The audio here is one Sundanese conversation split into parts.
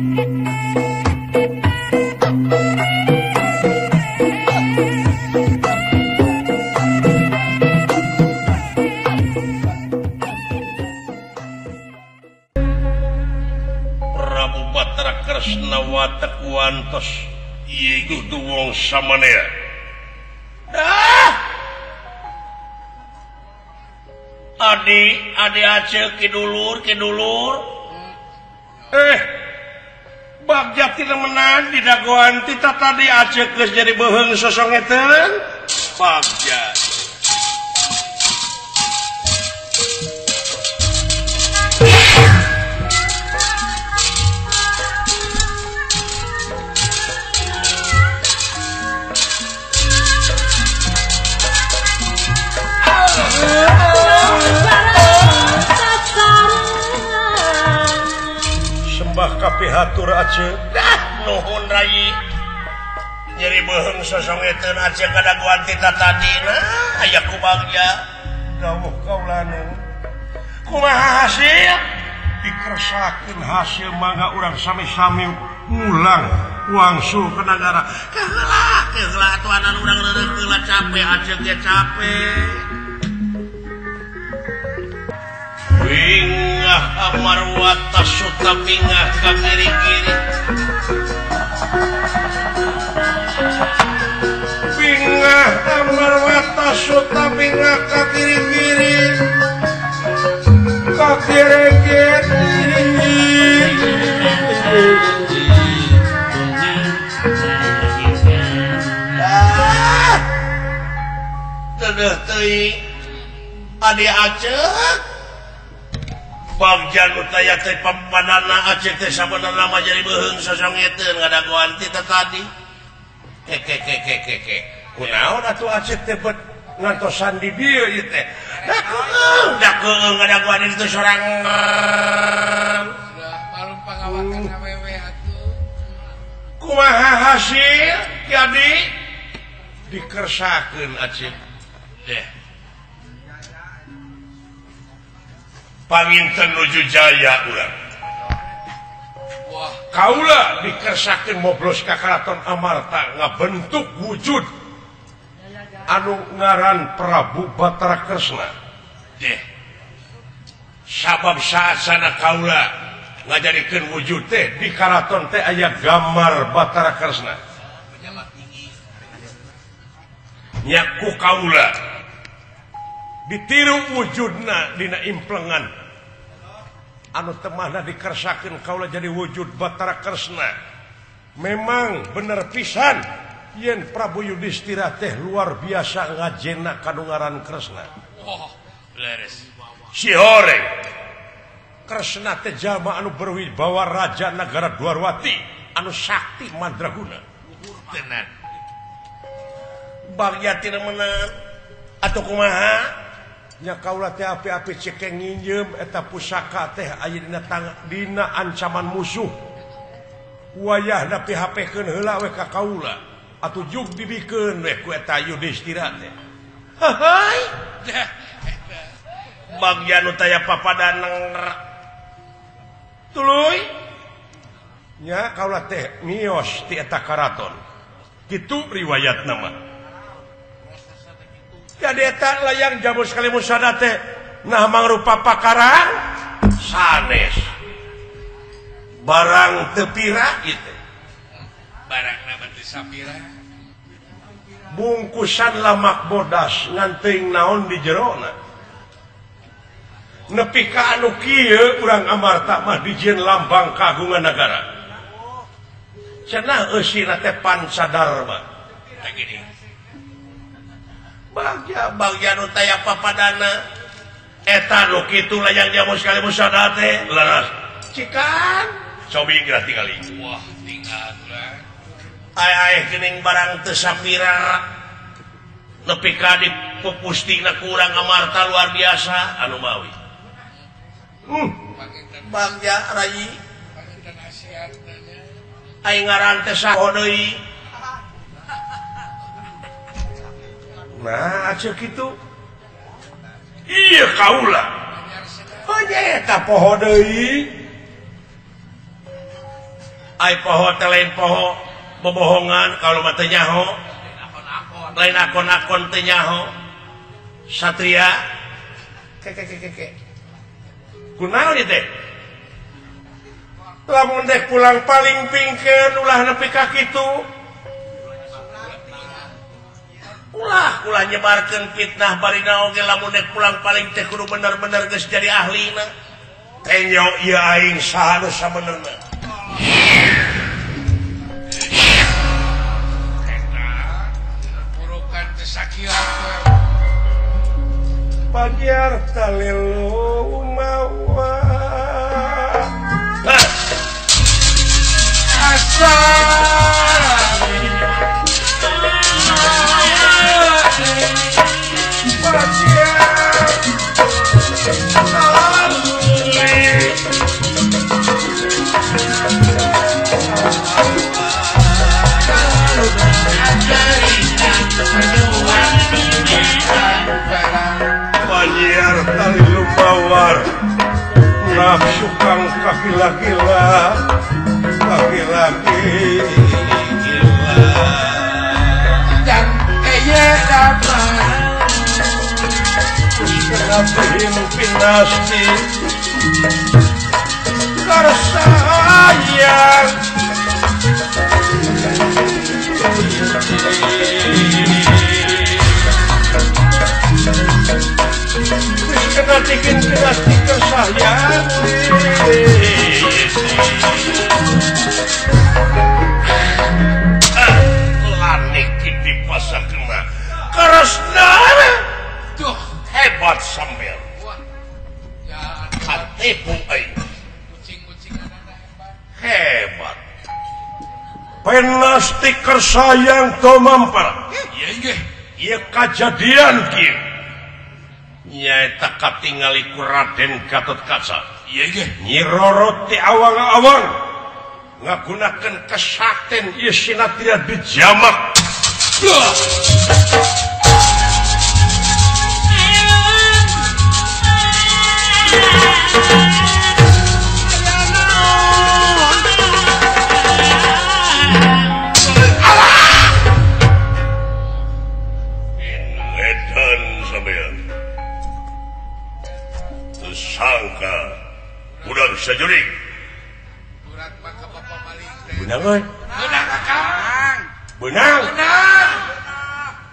Prabu Batara Kresna watak wantos ieu duwong samanea. Adi aceh kidulur Bagja tina menang di dagoan tita tadi aceh geus jadi beheung sosongeteun Bagja hatur Aceh nuhun rai nyeri beheung sosongeteun Aceh kadaguan tita tadina aya ku Bagja dawuh kaulana kumaha hasil dikeresakeun hasil mangga urang sami-sami ngulang wangsul ke negara keheula tuanan urang leureuh capek Aceh ge capek Bingah amarwata suta bingah ka kiri-kiri Bingah amarwata suta bingah ka kiri-kiri ka kiri-kiri Dedeh teuing adi Aceh Bagja nu taya teh papanana Aceh teh sabenerna mah jadi beheung sosongeteun ngadagoan tita tadi. Kunaon atuh Aceh teh bet ngantosan di dieu ieu teh. Da keung ngadagoan itu sorangan. Baru pangawakan awewe atuh. Kumaha hasil jadi dikersakeun Aceh. Panginten nuju jaya urang. Kaula dikersakeun moblos ka Karaton Amarta ngabentuk wujud anu ngaran Prabu Batara Kresna. Sabab saasana kaula ngajadikeun wujud teh di karaton teh aya gambar Batara Kresna. Nya ku kaula ditiru wujudna dina implengan anu temahna dikersakeun kaula jadi wujud Batara Kresna. Memang bener pisan yen Prabu Yudhistira teh luar biasa ngajena kadungaran Kresna. Leres. Si horeng Kresna teh jalma anu berwibawa raja negara Dwarwati anu sakti mandraguna. Tenan. Bagja tina meunang atuh kumaha? Nya kaula teh api-api cekeng nginjem eta pusaka teh aya dina ancaman musuh. Wayahna PHP-keun heula we ka kaula. Atuh juk dibikeun we ku eta Yudhistira teh. Hai. Bagja nu taya papadaneng. Tuluy. Nya kaula teh miyos ti eta karaton. Kitu riwayatna mah. Jadi eta layang jamu sekali musada teh nah mangrupa pakarang sanes barang tepira gitu barang nama teu sapira bungkusan lamak bodas ngan teuing naon di jerona nepi ka anu kieu urang Amarta mah dijieun lambang kagungan negara cenah eusina teh Pancadarma teh gini Bagja nu taya papadana eta nu kitu layang jamu sekali musada teh leres cikan cobi geura tingali wah tinggal urang aya geuning barang teu sapira nepi ka dipupustina ku urang Amarta luar biasa anu mawi Bagja rai panginten nasihatna aing ngaran teh saho deui. Nah, Aceh gitu. Iya kaula. Oh nya eta poho deui. ai poho lain poho bobohongan kalau mah teu nyaho lain akon-akon teu nyaho satria ke kunaon ieu teh lamun dek pulang paling pingkeun ulah nepi ka kitu ulah nyebarkeun fitnah barina oge lamun dek pulang paling teh kudu bener-bener geus jadi ahlina teh nyo ieu aing saha nu sabenerna burukan kesakian pagiar talelu mawa Banjir tali lumawar nafsu kang kakila-kila laki-laki gila dan eye dapat Rabbihim pinasti karsayang wis kena bikin pinasti kersayang lanik di pasar kena karasnana tuh hebat sambil wah ya hatiku aing kucing-kucing ada hebat hebat penasti kersayang to mampar iya iya ieu kajadian kieu nyaeta katingali ku Raden Gatotkaca iya iya Nyi Roro ti awang-awang ngagunakeun kesakten ieu sinatria dijamak Edan sampean sangka budak sajurig urat maka bapak balik benang euy benang kakang benang benang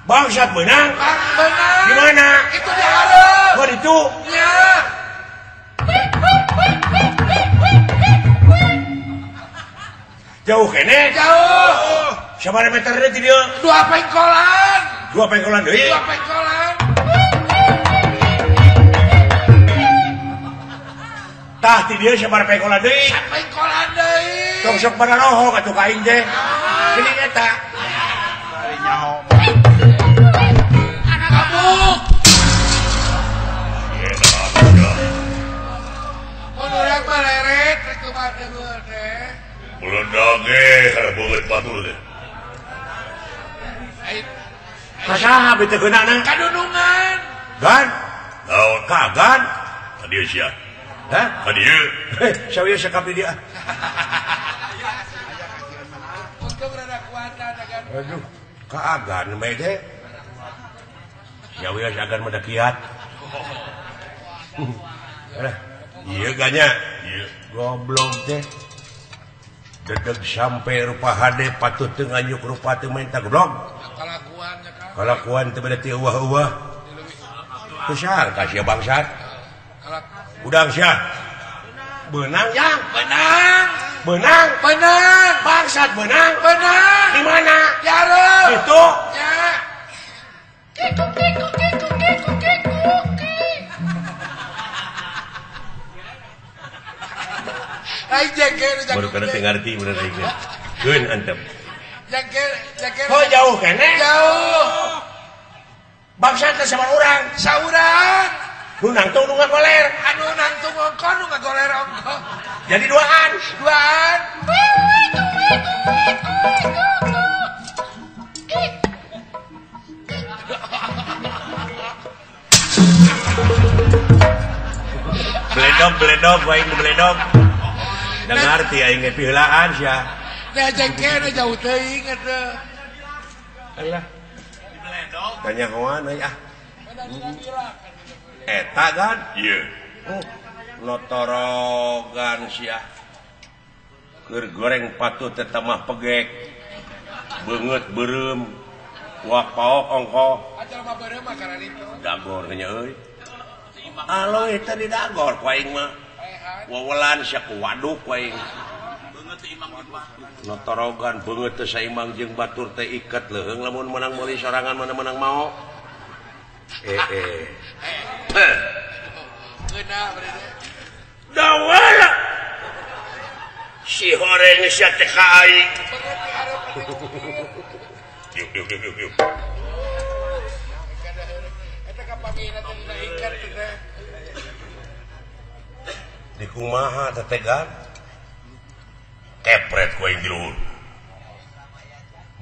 bangsat benang benang di mana itu di hareup oh itu ya jauh kene jauh sabaraha meter ti dieu 2 pengkolan 2 pengkolan deui 2 pengkolan tah ti dieu sabaraha pengkolan deui pengkolan deui tong sok bararoho atuh ka aing teh geuning eta bari nyaho anak kabuk menurut baleret rek kemana teh buledag ge beungeut batur teh Aing kasaha beuteung geunana kadunungan gan naon kagan ka dieu sia hah ka dieu sawieu sakap di dia untuk rada kuat dagan aduh kaagan mah teh sawieu sagan mah da kiat ieu ganya ieu goblok teh dedeg sampai rupa hade patut teu nganyuk rupa teu menta goblok kalakuannya kan kalakuan teu beda ti eueuh-eueuh teu saha ka sia bangsat udang sia benang yang benang benang benang bangsat benang benang di mana jareup itu ya Aing jengkel baru kana teu ngarti bener aing geun antep jengkel oh jauh kene jauh bangsat teh sama urang saurang nu nangtung nu ngagoler anu nangtung ongkon nu ngagoler ongkon jadi duaan beledog waing beledog dengar ti aing pieulaan sia. Da jengkena jauh teuing eta. Alah. Tanya hoan euy ah. Eta kan? Ieu. Notorogan sia. Keur goreng patut eta mah pegek. Beungeut beureum. Wak paok ongko. Acal mah beureum mah kana ditu. Dagor nya euy. Alo eta di dagor ku aing mah. Wawelan sia ku waduk ku aing. Beungeut teh imang jeung batur. Notorogan beungeut teh saimang jeung batur teh iket leuheung lamun meunang meuli sorangan mana-menang mau. Geuna berarti. Dawala. Si horeng sia teh ka aing. Yuk. Eta kapangina teh dina ikat teh. Di kumaha tetegan? Kepret ku aing diluhur.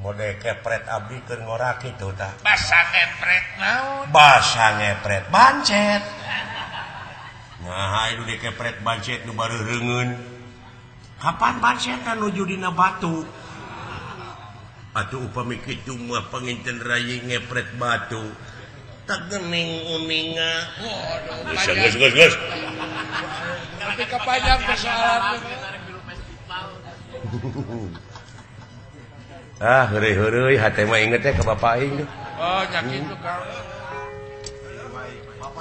Mode kepret abdi keur ngorak kitu tah. Basa ngepret naon? Basa ngepret bancet. Nah, itu di kepret bancet nu bareureungeun. Kapan bancetan nuju dina batu? Atuh upami kitu mah panginten rayi ngepret batu. Tak geuning uninga. Waduh, Geus. tapi kepanjang persoalan. Ah, heureuy hate mah inget teh ka bapak aing. Oh, nyakin tuh Kang.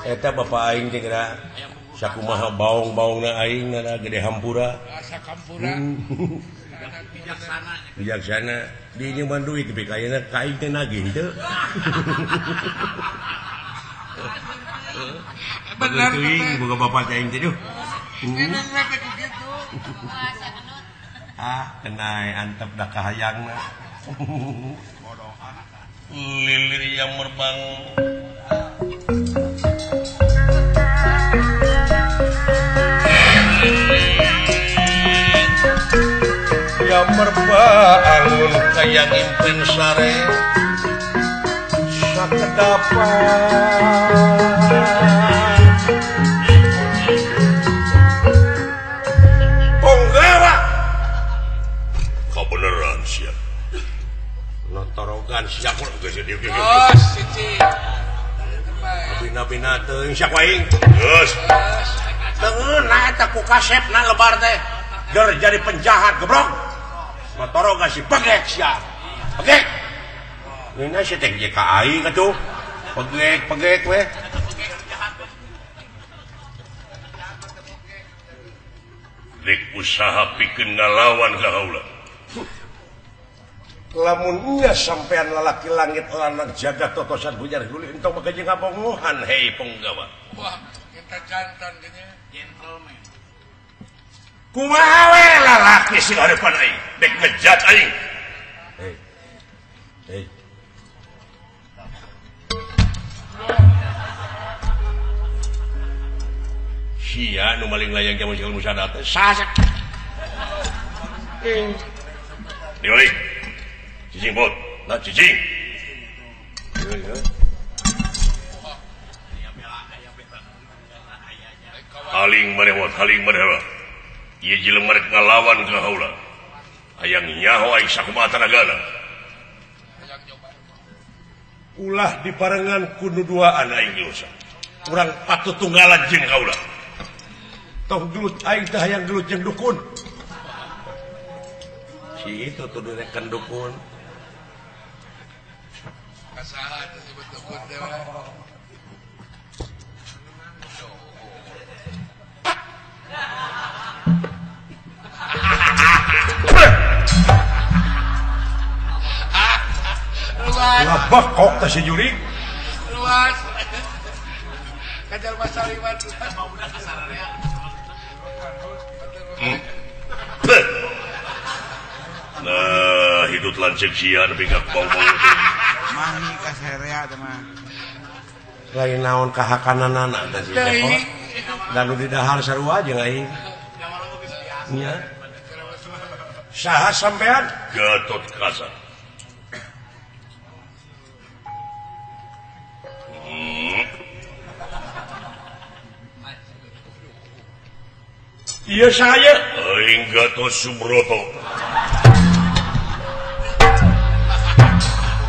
Eta bapak aing teh kira sakumaha baong-baongna aing na gede hampura. Asa kampura. Bijaksana di nyuman duit tapi kayaknya kain teh nagih teu. Bener teuing boga bapak teh aing teh duh. Ini ngake kitu. Ah, kenai antep da kahayangna. Lilir yang merbang. Yang merbangun kayak impen sare sakedapan ponggawa kebeneran siap notorogan siap geus dieu Oh, cici. bina-bina teuing sia aing geus teunna eta ku kasepna lebar teh ger jadi penjahat gebrok notorogan si pegek sia pegek ini si teh ka aing atuh pegek we rek usaha pikeun ngalawan ka haula lamun nya sampean lalaki langit lanang jagat totosan bujar huli entong magaji ngabongohan hei penggawa Wah, kita jantan gini. Gentleman. kumaha we lalaki sing harapan aing dek ngejat aing hei sia nu maling layang jamu ilmu sadat sasak dioli cicing bot nah cicing haling manehwa ieu jelema rek ngalawan ka haula hayang nyaho aing sakumaha tanagana ulah diparengan ku nuduaan aing dosa urang patut tunggalan jeung kaula tong gelut aing teh hayang gelut jeung dukun si itu tuh direkan dukun Kasaha itu disebut dukun teh. Labak kok teh si Juri Luas. Kajar pasar liwat mau udah kasarnya. nah hidup lanceng sia nepi ka bong-bong Mahi kaserea teh mah. lain naon kahakananana teh si Jeko dan di dahar sarua jeung aing nya saha sampean Gatot Kaca Iya saya. Aing Gatot Subroto.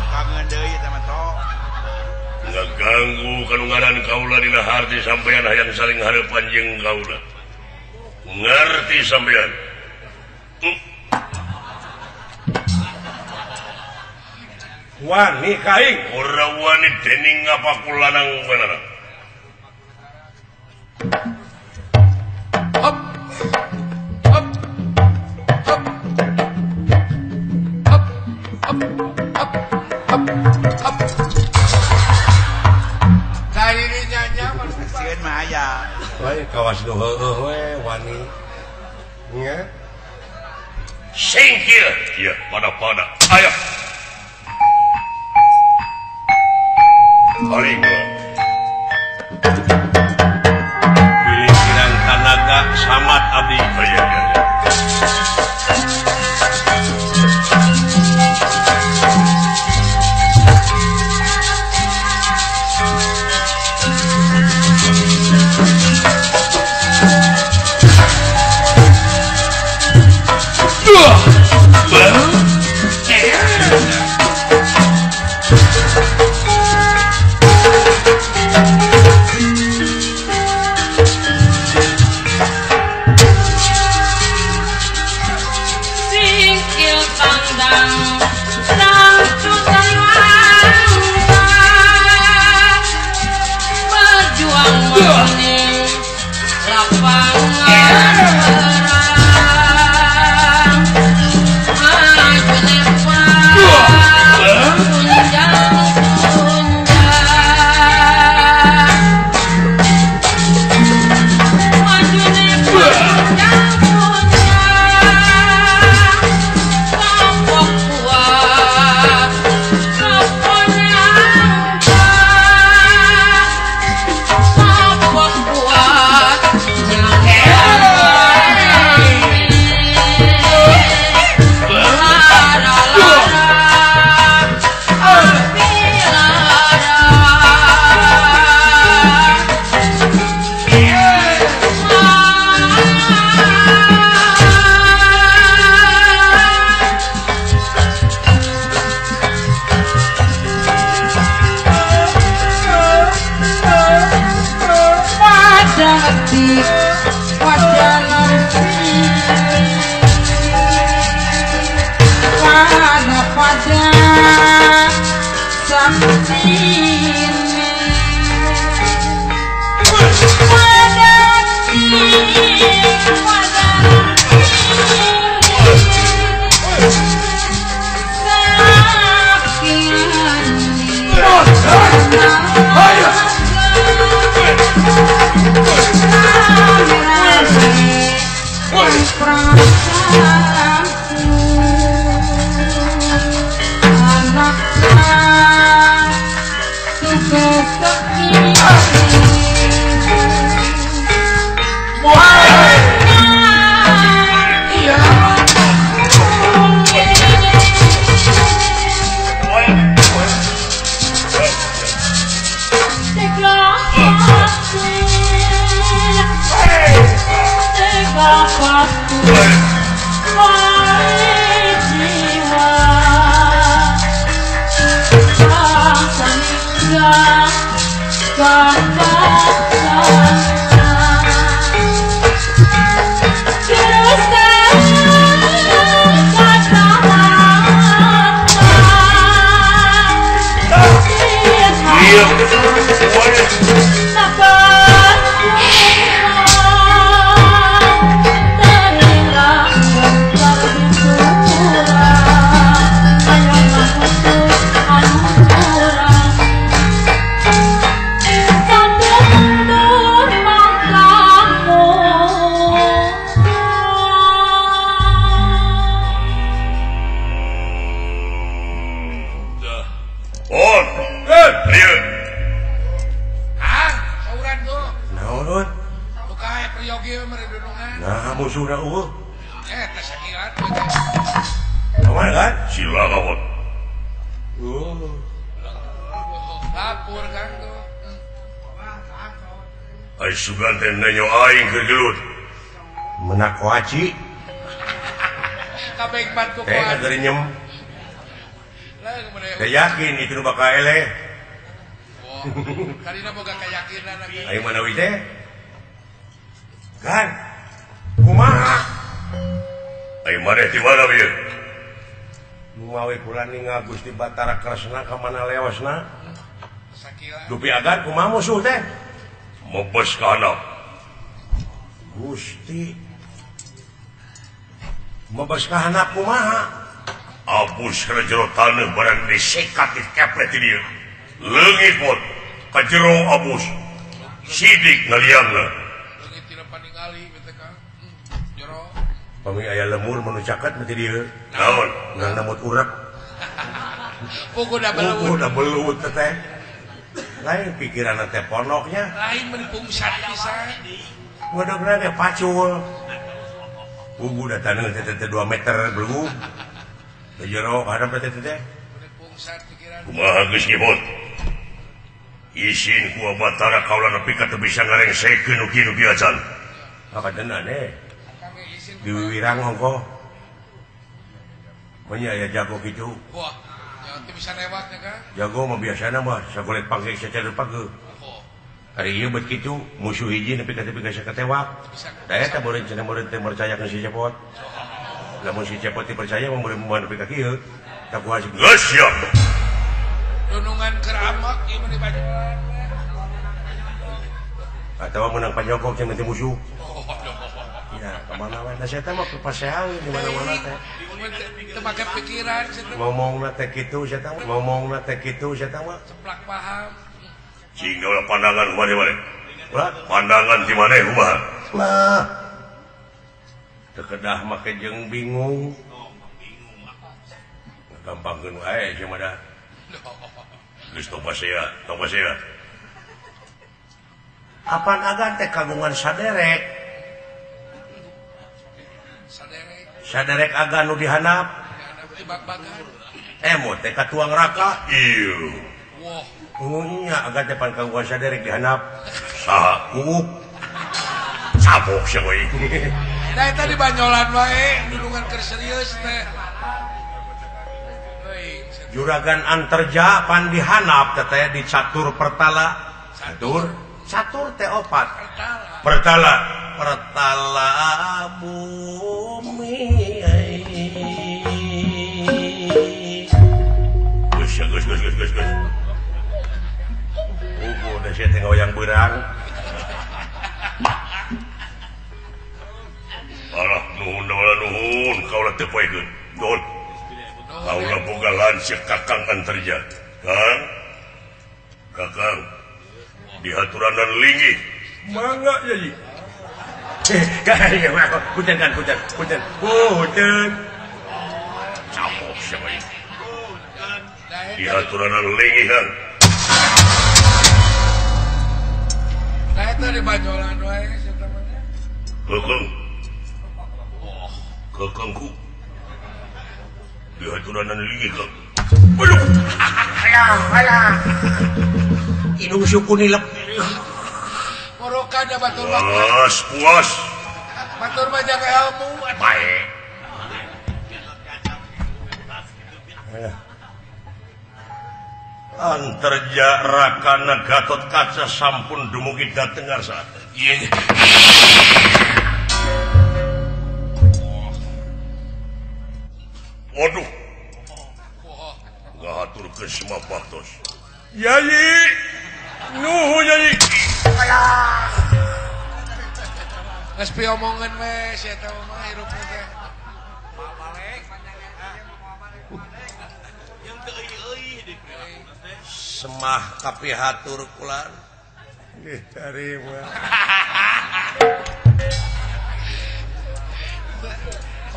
Kangen deui eta mah tok. Ngaganggu kanu ngaran kaula dina harti sampean hayang saling hareupan jeung kaula. Ngarti sampean? Wani kaing. Ora wani dening ngapaku lanang beunana. Hop. Hop. Hop. Hop. Hop. Hop. Hop. Hop. Dari ini nyanyi sieun mah aya. Wai kawas nu heueuh we wani. Nya. Singkir. Ya, pada-pada. Ayo. Alingga. Pilih kirang tanaga samat abdi. Iya. Sugan teh nanyo aing keur gelut. menak waci kabeh bantu teh kuat ngageri nyem lah kemudian teh yakin itu nu bakal eleh karina boga keyakinan lagi ayo mana wi teh kan kumaha ayo mana di mana bieu nu mawe kula ningal Gusti Batara Kresna ka mana leosna sakila dupi agan kumaha musuh teh mebes ka handap Gusti mebes ka handap kumaha abus kana jero taneuh barang disekat di kepret di dieu leungit pot ka jero abus sidik ngaliangna leungit tina paningali bete ka jero pami aya lemur manu caket mati dieu naon ngan namut urek pugu da belut udah belut teh lain pikiran teh ponoknya lain menipungsat pisan waduh ge pacul pugu da taneuh teh 2 meter belum jero hadap teh teh menipungsat pikiran kumaha geus nyebut isin ku Batara kaula nepi ka teu bisa ngarengsekeun ugi-ugi acan akadeuna ne kangge isin di Wirang hongko manya aya jago kitu wah jangan teu bisa lewatnya kan jago mah biasana mah sagolet pangge sacara page oh hari ieu bet kitu musuh hiji nepi ka teu bisa ketewak bisa da eta meureun cenah meureun teh percayakeun si Cepot lamun si Cepot dipercaya mah meureun nepi ka kieu tak kuat sih geus siap dunungan keramak ieu mah dibajuan atau menang panjokok cenah teh musuh oh ya kemana wae da saya mah kepasehan di mana-mana teh teu make pikiran situ ngomongna teh kitu saya mah ngomongna teh kitu saya mah ceplak paham cing ulah pandangan mane-mane ulah pandangan di mana kumaha lah tekedah make jeung bingung gampangkeun wae cenah da geus tong pasea apaan agan teh kagungan saderek saderek agan nu dihanap tibak-bagan mo teh katuang raka ieu wah nya agan teh pan kagungan saderek dihanap saha cabok sia we da eta di banyolan wae dunungan keur serius teh juragan anterja pan dihanap teh di catur pertala catur teh opat pertala bumi geus udah sia teh ngoyang beurang alah nuhun kaula teu poekeun nuhun kaula boga lancik kakang antarja kakang dihaturanan linggih mangga jadi kaya punten cabok sia we dihaturanan linggih kan da eta di banyolan wae situ mah kakangku dihaturanan linggih kang alah inung suku nilep moroka da batur puas batur mah jaga ilmu baik antarja rakana Gatot Kaca sampun dumugi dateng ngarsa ieu waduh ngaturkeun semua baktos Yai nuhu Yai geus piomongan we si eta mah hirupna teh semah kapihatur kulan nggih tarima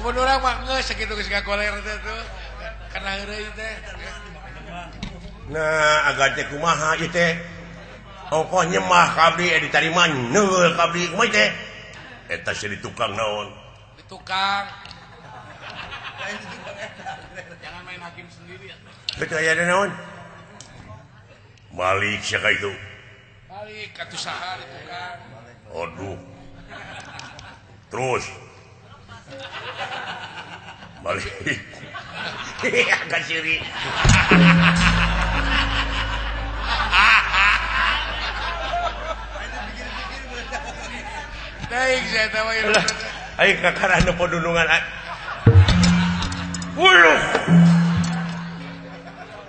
mun urang mah geus sakitu geus gagoler teh tuh kana heureuy teh nah agan teh kumaha ieu teh ongkoh nyemah kabdi ditarima neul kabdi kumaha teh eta si tukang naon di tukang jangan main hakim sendiri ya betul aya naon balik siapa itu balik atuh saha di tukang aduh terus balik agak ciri Daik saya tahu ya. ayo kakarana pedunungan Wuluh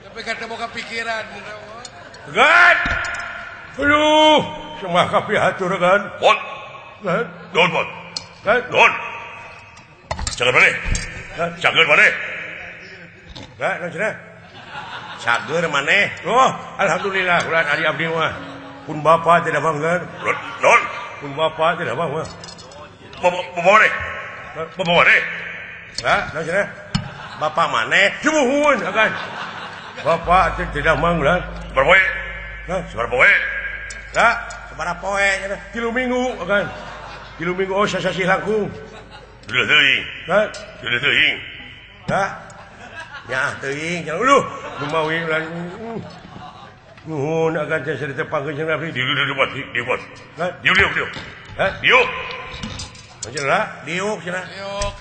Tapi kata boga pikiran. Gan Aduh Semua kapi hatur kan Bon Gan Don bon Gan Don Cager mana Cager mana Gan Nacina Cager mana Oh Alhamdulillah Ulan Ali Abdi mah Pun bapak tidak bangga Don Pun bapak tidak bangga Bapak mana Bapak mana Nacina Bapak mana Jemuhun kan Bapak tidak mangga Berapa Seberapa we Seberapa poe Kilu minggu kan Kilu minggu oh sasasi langkung Sudah teuing Sudah teuing Ya teuing jangan uluh Lumawi lan nuhun akan saya cerita panggil jeung abdi Diuk Macam lah diuk cenah Yuk.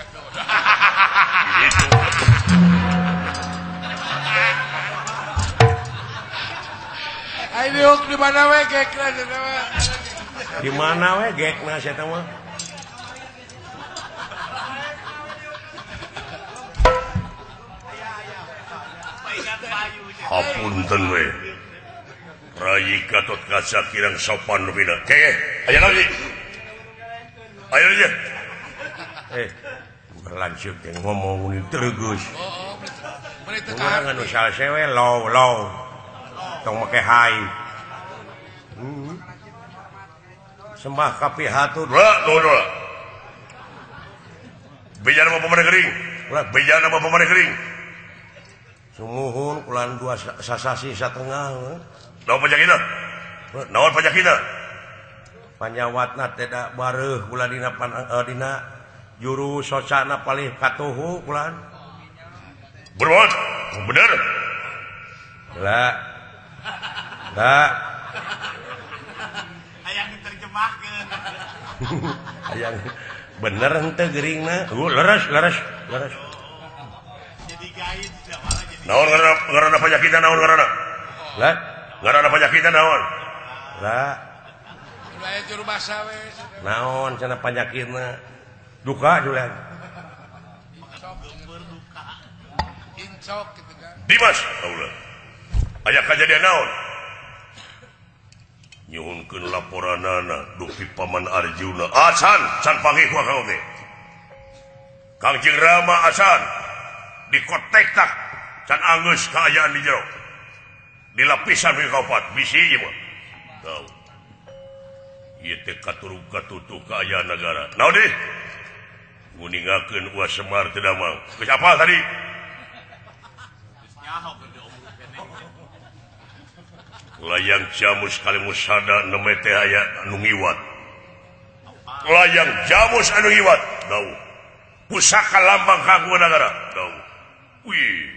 Ayo di mana we gekna cenah mah. di mana we gekna saya tahu mah Hapunten we Rai Gatot Kaca kirang sopan rupina Keke Ayo lagi Ayo aja berlanjut yang ngomong ini terus Beri Kurang tekanan. anu salsewe low tong make high sembah kapi hatur Doa Bejana apa pemana kering Bejana apa pemana kering sumuhun kulan dua sasasi satengah Naon pajak kita Naon pajak kita panyawatna tidak bareuh kula dina dina juru socana palih katuhu kulan Berbuat Bener lah Hayang diterjemahkeun. hayang bener henteu geuringna leres Jadi gaib tidak malah jadi. Naon ngaranna pajak kita naon ngaranna lah Ngaranna pajak kita naon lah Ulah juru basa we. naon cenah panyakitna duka julan Incok gitu kan. Dimas Allah aya kajadian naon nyuhunkeun laporanana dupi paman Arjuna acan can panggih ku kang oge Kangjeng Rama acan dikotek-tak can anggeus kaayaan di jero di lapisan mi kaopat bisi ieu mah tau ieu teh katurug-katutu kaayaan negara naon deui nguningakeun Uas Semar teu damang geus apal tadi Nyaho ke diomong kene. layang jamus kalimus sada neme teh aya anu ngiwat layang jamus anu ngiwat dau pusaka lambang kanggo negara dau wih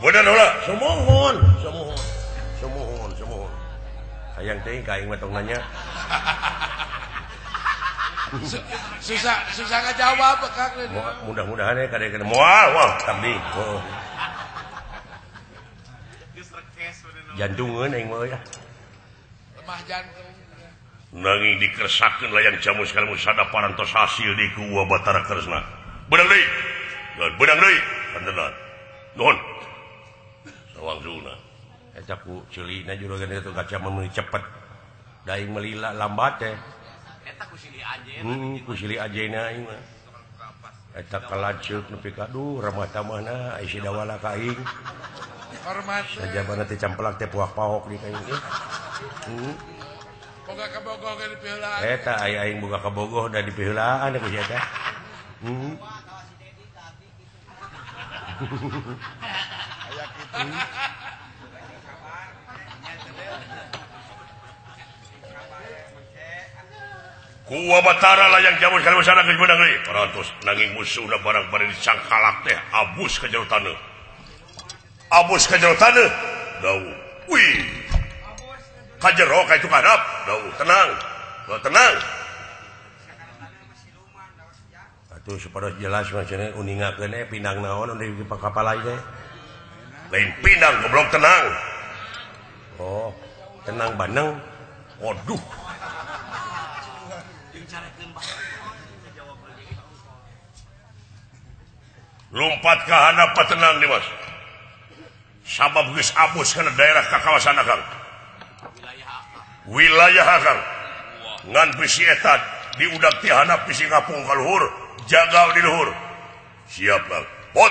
bener heula semohon hayang teuing ka aing mah tong nanya Susah ngajawab Kang. mudah-mudahan ya kadang-kadang moal tadi Geus rekes bener. jantungeun aing mah ya Lemah jantung. nanging dikersakeun layang jamus kalimus sada parantos hasil di ku Batara Kresna beunang deui kantenan nuhun sawangzuna eta ku ceulina juragan itu kaca meuni cepet da aing melila lambat teh Eta ku silih aja. ku silih ajeuna aing mah eta kalaceuk nepi ka duh ramah tamahna isi dawala ka aing Hormat. sajabana teh camplak teh puak-paok di kaing Boga kabogoh ke dipeulaan. eta aya aing boga kabogoh da dipiheulaan ku sia teh ku Batara layang jamus kalimus sada geus beunang deui parantos nanging musuhna barang bari dicangkalak teh abus ka jero taneuh dau wih kajero ka itu kadap dau tenang atuh supaya jelas macana uningakeun pinang naon di kapal lain teh. Lain pinang goblok tenang. Oh, tenang baneng. Waduh. Lompat ke handap tenang nih mas. Sabab geus abus kana daerah ka kawasan akang. Wilayah akang. Ngan bisi eta diudag ti handap bisi ngapung ka luhur, jaga di luhur. Siap kang. Pot.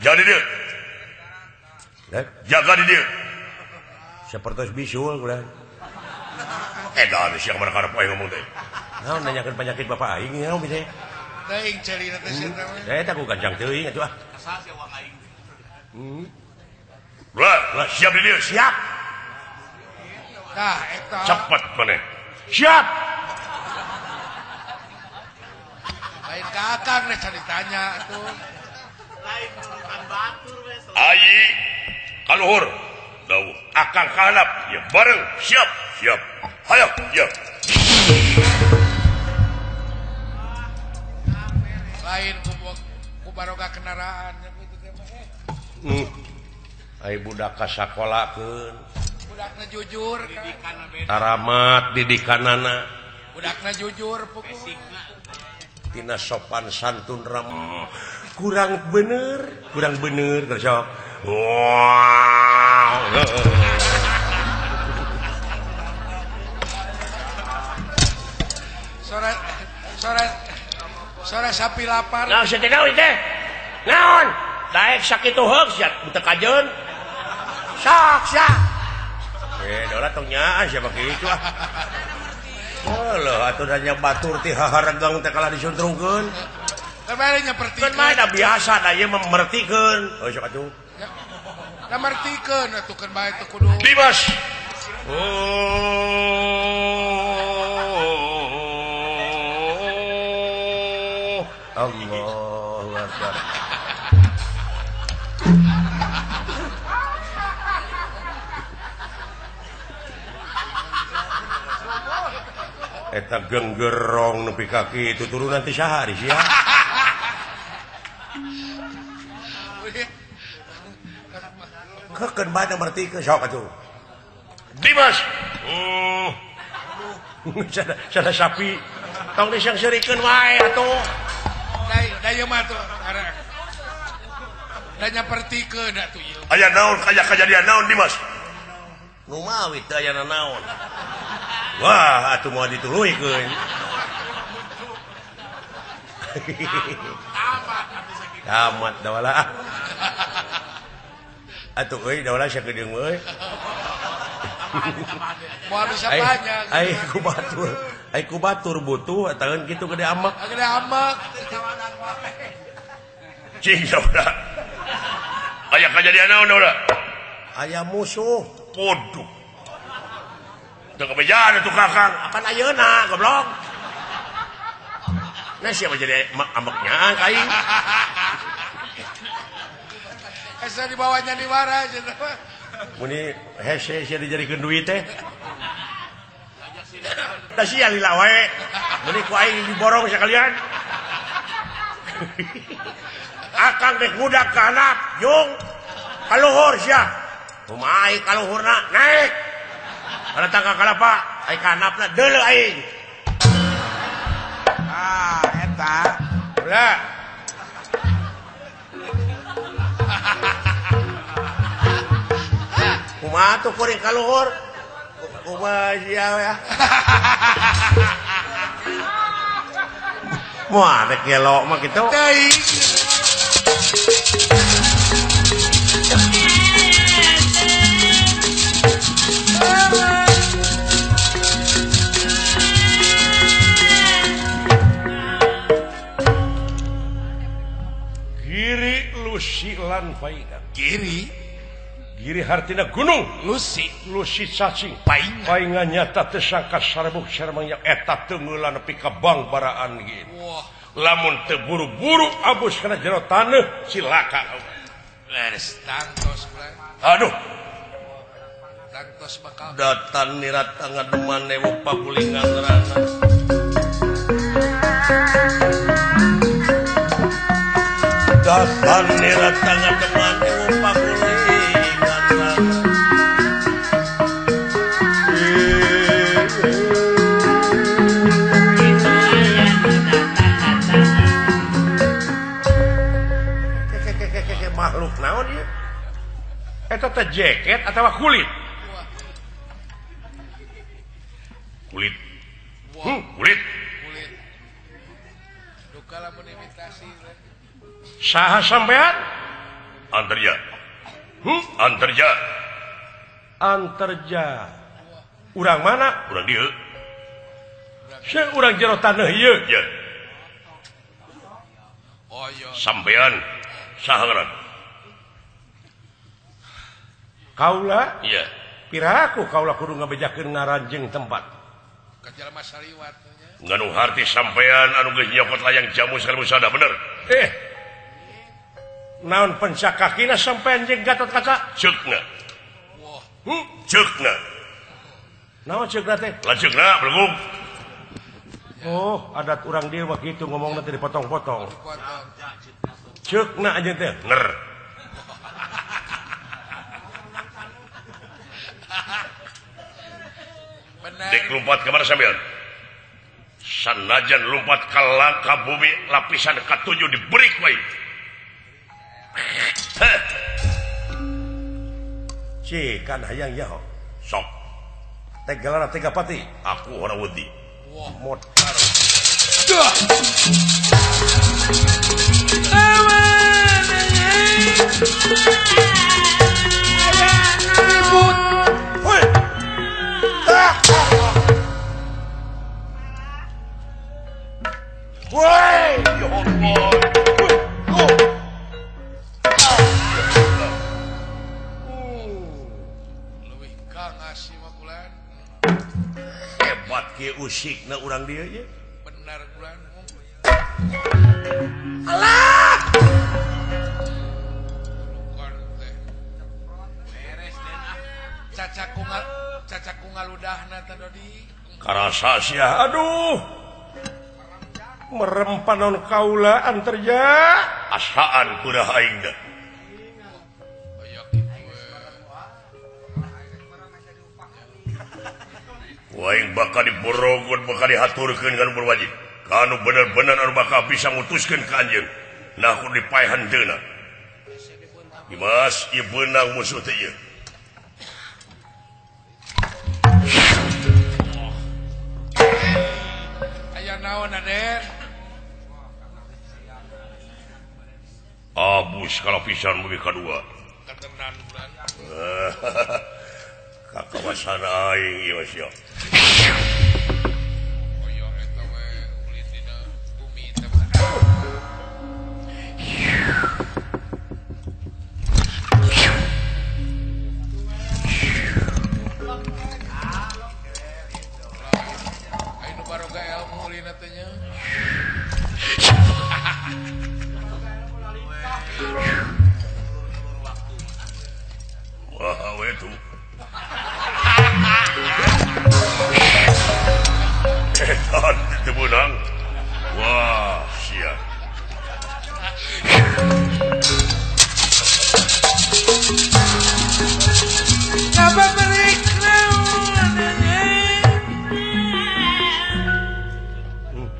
Jadi dia. Jaga di dia. Seperti bisul udah. Edan siang mana karep aing ngomong teh. Naon nanyakeun penyakit bapak aing naon bisa. Teuing cerita teh sia Eta ku gancang teuing atuh ah. Asa sia wang aing. Lah, siap di dia, siap. Tah eta Cepat maneh. Siap. lain ka akang nih ditanya atuh. Lain bukan batur we. Ayi kaluhur. Dawuh akang kahanap ya bareng siap. Siap. Hayo, ya. Lain ku baroga kendaraan gitu teh mah. Ai budak ka sakolakeun. Budakna jujur kan. Didikan beda. Taramat didikanana. Budakna jujur pokok. Tina sopan santun kurang bener kerja. Wow. Sore sapi lapar. Nah, setenau teh. Naon? Daek sakitu heug sia teu kajeun. Sak. Dola tong nyaan sia bagi itu ah. Heuh, atuh nya batur ti haharegang teh kala disuntrungkeun. Kemarin nyapertikeun. Kan mah da biasa da ieu memertikeun. Oh, sok atuh. Namertikeun atuh keun bae teu kudu. Dimas. Allahu Akbar. Eta genggerong nepi kaki itu turunan ti saha di sia. Kekeun bae mertikeun sok atuh. Dimas. Sada sapi tong disangseurikeun wae atuh. Da ieu mah tuh da nyapertikeun atuh ieu. Aya naon kaya kejadian naon Dimas? Nu mawi teu aya naon. Wah, atuh moal dituluykeun. Tamat da wala. Atuh euy da wala sia kedeung euy. Moal bisa banyak. Ai ku batur butuh ataeun kitu gede amak. Gede amak. Cing saudara. Aya kejadian naon saudara? Aya musuh. Poduh. Teu kabejaan atuh kakang. Akan ayeuna goblok. Nah siapa jadi ambeknya kaing. Asa dibawanya di wara cenah. Muni hese sia dijadikeun duit teh. Da sia lila wae. Muni ku aing diborong sakalian. Akang dek budak ka handap, yung kaluhur sia. Kumaha kaluhurna naik. Kana tangka kalapa, ai ka handapna deuleu aing. Ah, eta. Ulah. Kumaha tuh kuring kaluhur? Kumaha sia ya? Moal rek gelok mah kitu. Teuing. Giri Lusi lan Paingan. Giri hartina gunung. Lusi cacing. Paingan nyata tersangka sarebuk saremang yang eta teu meula nepi ka bangbaraan ieu. wah Lamun teu buru-buru abus kana jero taneuh cilaka. leres tangtos bae. Aduh, Tangtos bakal datan nirat ngademan ewu pagulingan rana. Dasan nira tangan teman umpak makhluk naon dia? Eta teh jaket atau kulit? Kulit. Wah. Kulit. Kulit. Duka lamun imitasi. Saha sampean? Antarja. Antarja. Antarja. Urang mana? Urang dieu. Saya urang jero taneuh ieu. Ya. Oh iya. Sampean saha ngaran? Kaula? Iya. Piraku kaula kudu ngabejakeun ngaranjing tempat. Kajalma saliwat nya. Nganu harti sampean anu geus nyokot layang jamu sakaligus sada bener. Naon pencakakina sampean jeung Gatot Kaca? Ceukna. Wah. Ceukna. Naon ceukna teh? Lanceukna belum. Oh, adat urang dieu mah kitu ngomongna teh dipotong-potong. Potong. Ceukna aja teh. Ner. Benar. Dek lompat ke mana sampean? Sanajan lompat ka bumi lapisan ke-7 diberi wae. Cikan hayang yaho. Sok. Tegalara tega pati. Aku ora wedi. Wah. Motar. Dah. Hoi. Woi, Ya Allah. Leuwih ka ngasih mah kulan. hebat ke usikna urang dieu ye. Benar kulan. Alah. Kon teh. Beres den ah. Caca kungaludahna teh Dodi. Karasa sia. Aduh. Merem panon kaula Antarja. Asaan kudah aing dah. Aya kitu we. Waing bakal diborogon, bakal dihaturkeun kanu berwajib. Kanu bener-bener anu bakal bisa ngutuskeun ka anjeun. Nah kudu dipaehan deuna. Dimas, ieu beunang musuh teh ieu. Aya naon Aden? Abus kalau pisan mugi kadua. Ketenan bulan. Kakawasan aing ieu sia. Oh iya eta we kulit dina bumi teh mah. Ayo nu baroga ilmu lina teh nya. Wah, we tu. Edan teu beunang. Wah, sia. Apa berik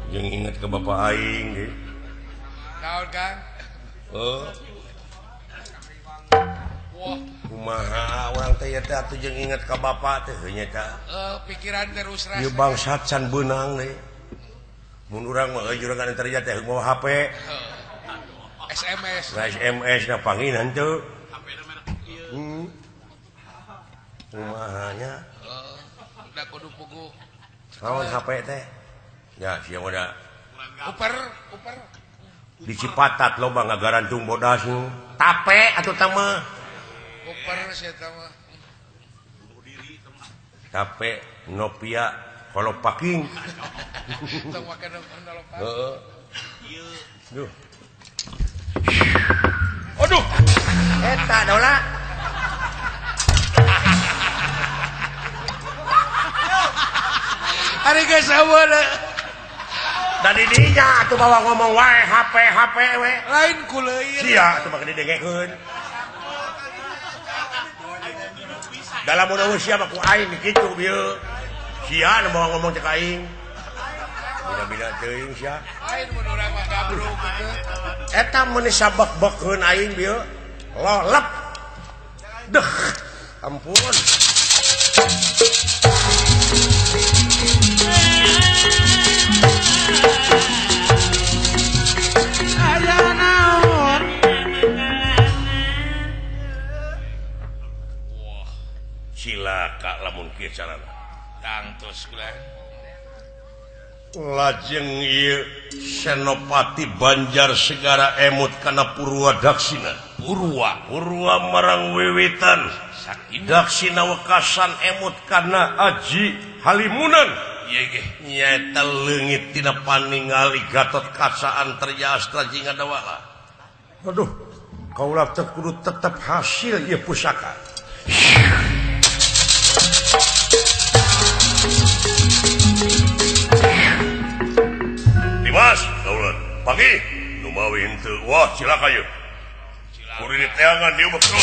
Jeung inget ke bapak aing ge. naon Kang? Oh, Wah, kumaha urang teh teh atuh jeung inget ka bapak teh nya tah. pikiran terus ras. Ieu bangsat can beunang deui. Mun urang mah juragan Antarja teh bawa HP, SMS. SMS na panginan teu. HP-na merek ieu. Kumaha nya? Udah kudu pugu. Naon HP teh? Ya, sia mah Uper. di Cipatat loba ngagarantung bodas nu. Tape atuh tah mah. Uper sih eta mah. Tape Nokia kalau packing. Tong make envelope. Heeh. Ieu Duh. Aduh. Eta dola. Hari geus sabar. Dan didinya atuh bawa ngomong wae HP we. Lain kuleuir. Sia atuh mah didengekeun. Dalam mun sia mah ku aing kitu bieu. Sia nu bawa ngomong cek aing. Bina-bina teuing sia. Lain mun urang mah gabruk gitu. Eta mun sabak-bakkeun aing bieu. Lolep. Deh. Ampun. Cilaka lamun kieu carana. Tangtos kula. Lajeng ieu Senopati Banjar Segara emut kana Purwa Daksina. Purwa marang wiwitan. Daksina wekasan emut kana Aji Halimunan. Ieu ge. Nyaeta leungit tina paningali Gatot Kaca Antarjastra jeung Adawala. Aduh, kaula teh kudu tetep hasil ieu pusaka. Dimas, kaulan. Pagi, nu mawi henteu. Wah, cilaka ieu. Kuring teangan dieu bekel.